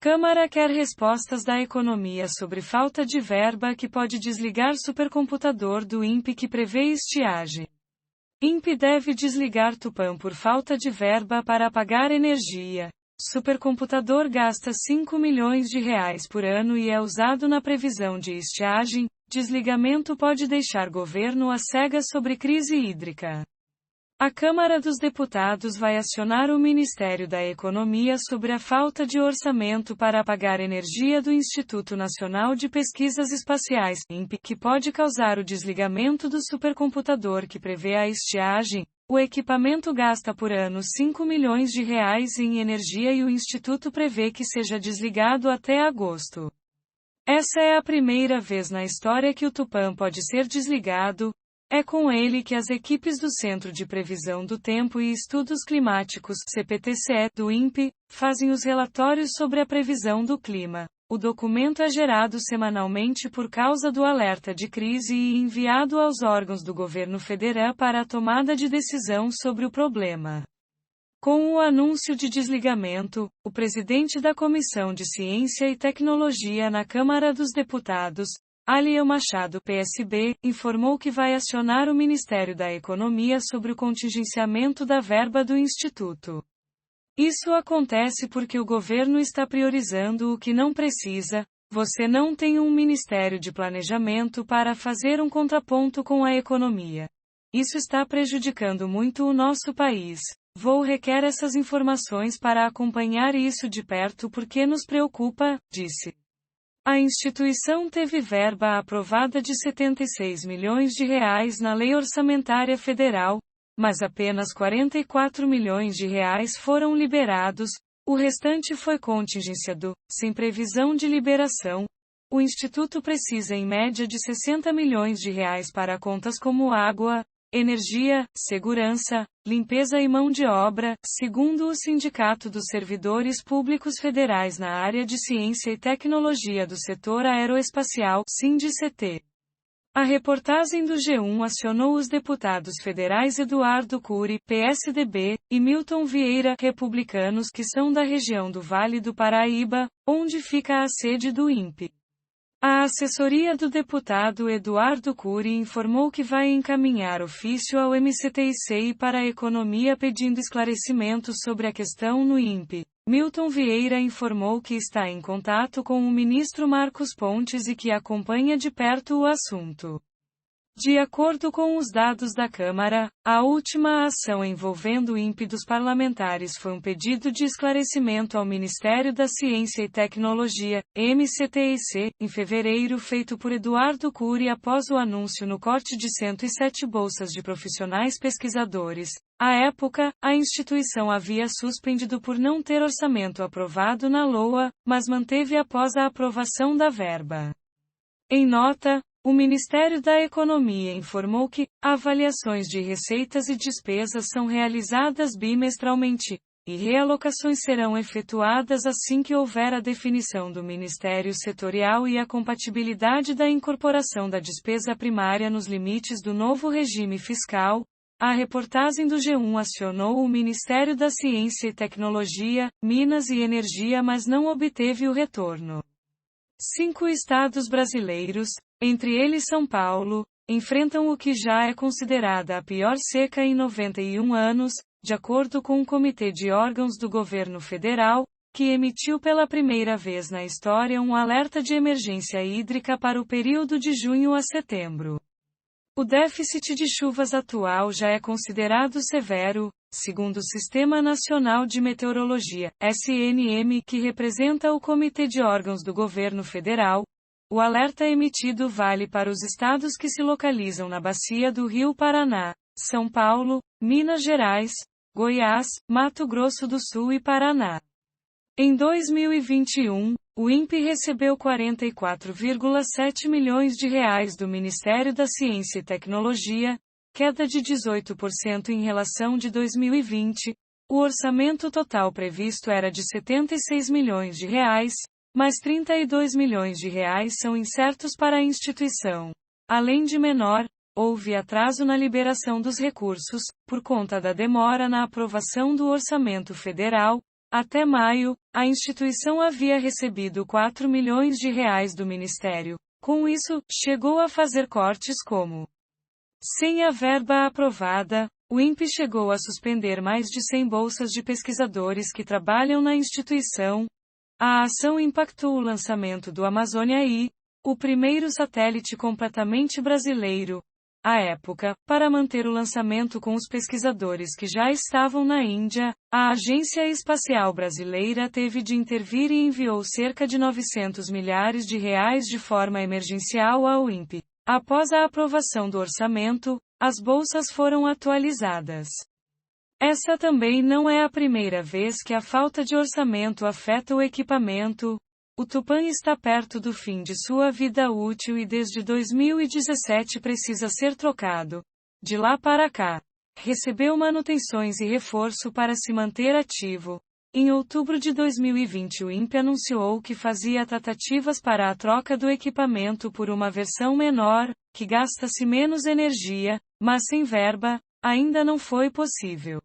Câmara quer respostas da economia sobre falta de verba que pode desligar supercomputador do INPE que prevê estiagem. INPE deve desligar Tupã por falta de verba para apagar energia. Supercomputador gasta 5 milhões de reais por ano e é usado na previsão de estiagem. Desligamento pode deixar governo às cegas sobre crise hídrica. A Câmara dos Deputados vai acionar o Ministério da Economia sobre a falta de orçamento para apagar energia do Instituto Nacional de Pesquisas Espaciais, INPE, que pode causar o desligamento do supercomputador que prevê a estiagem. O equipamento gasta por ano 5 milhões de reais em energia e o Instituto prevê que seja desligado até agosto. Essa é a primeira vez na história que o Tupã pode ser desligado. É com ele que as equipes do Centro de Previsão do Tempo e Estudos Climáticos, CPTCE, do INPE, fazem os relatórios sobre a previsão do clima. O documento é gerado semanalmente por causa do alerta de crise e enviado aos órgãos do governo federal para a tomada de decisão sobre o problema. Com o anúncio de desligamento, o presidente da Comissão de Ciência e Tecnologia na Câmara dos Deputados, Aliel Machado PSB, informou que vai acionar o Ministério da Economia sobre o contingenciamento da verba do Instituto. Isso acontece porque o governo está priorizando o que não precisa. Você não tem um Ministério de Planejamento para fazer um contraponto com a economia. Isso está prejudicando muito o nosso país. Vou requer essas informações para acompanhar isso de perto porque nos preocupa, disse. A instituição teve verba aprovada de 76 milhões de reais na Lei Orçamentária Federal, mas apenas 44 milhões de reais foram liberados, o restante foi contingenciado, sem previsão de liberação. O Instituto precisa em média de 60 milhões de reais para contas como água, energia, segurança, limpeza e mão de obra, segundo o Sindicato dos Servidores Públicos Federais na área de Ciência e Tecnologia do Setor Aeroespacial, SINDICT. A reportagem do G1 acionou os deputados federais Eduardo Cury, PSDB, e Milton Vieira, republicanos que são da região do Vale do Paraíba, onde fica a sede do INPE. A assessoria do deputado Eduardo Cury informou que vai encaminhar ofício ao MCTIC para a Economia pedindo esclarecimentos sobre a questão no INPE. Milton Vieira informou que está em contato com o ministro Marcos Pontes e que acompanha de perto o assunto. De acordo com os dados da Câmara, a última ação envolvendo o INPE dos parlamentares foi um pedido de esclarecimento ao Ministério da Ciência e Tecnologia, MCTIC, em fevereiro feito por Eduardo Cury após o anúncio no corte de 107 bolsas de profissionais pesquisadores. À época, a instituição havia suspendido por não ter orçamento aprovado na LOA, mas manteve após a aprovação da verba. Em nota, o Ministério da Economia informou que avaliações de receitas e despesas são realizadas bimestralmente, e realocações serão efetuadas assim que houver a definição do Ministério Setorial e a compatibilidade da incorporação da despesa primária nos limites do novo regime fiscal. A reportagem do G1 acionou o Ministério da Ciência e Tecnologia, Minas e Energia, mas não obteve o retorno. 5 estados brasileiros, entre eles São Paulo, enfrentam o que já é considerada a pior seca em 91 anos, de acordo com o Comitê de Órgãos do Governo Federal, que emitiu pela primeira vez na história um alerta de emergência hídrica para o período de junho a setembro. O déficit de chuvas atual já é considerado severo, segundo o Sistema Nacional de Meteorologia, SNM, que representa o Comitê de Órgãos do Governo Federal. O alerta emitido vale para os estados que se localizam na bacia do Rio Paraná, São Paulo, Minas Gerais, Goiás, Mato Grosso do Sul e Paraná. Em 2021, o INPE recebeu 44,7 milhões de reais do Ministério da Ciência e Tecnologia, queda de 18% em relação de 2020. O orçamento total previsto era de 76 milhões de reais, mas 32 milhões de reais são incertos para a instituição. Além de menor, houve atraso na liberação dos recursos, por conta da demora na aprovação do orçamento federal. Até maio, a instituição havia recebido R$ 4 milhões do Ministério. Com isso, chegou a fazer cortes como: sem a verba aprovada, o INPE chegou a suspender mais de 100 bolsas de pesquisadores que trabalham na instituição. A ação impactou o lançamento do Amazônia I, o primeiro satélite completamente brasileiro. À época, para manter o lançamento com os pesquisadores que já estavam na Índia, a Agência Espacial Brasileira teve de intervir e enviou cerca de R$ 900 milhares de forma emergencial ao INPE. Após a aprovação do orçamento, as bolsas foram atualizadas. Essa também não é a primeira vez que a falta de orçamento afeta o equipamento. O Tupã está perto do fim de sua vida útil e desde 2017 precisa ser trocado. De lá para cá, recebeu manutenções e reforço para se manter ativo. Em outubro de 2020 o INPE anunciou que fazia tratativas para a troca do equipamento por uma versão menor, que gasta-se menos energia, mas sem verba, ainda não foi possível.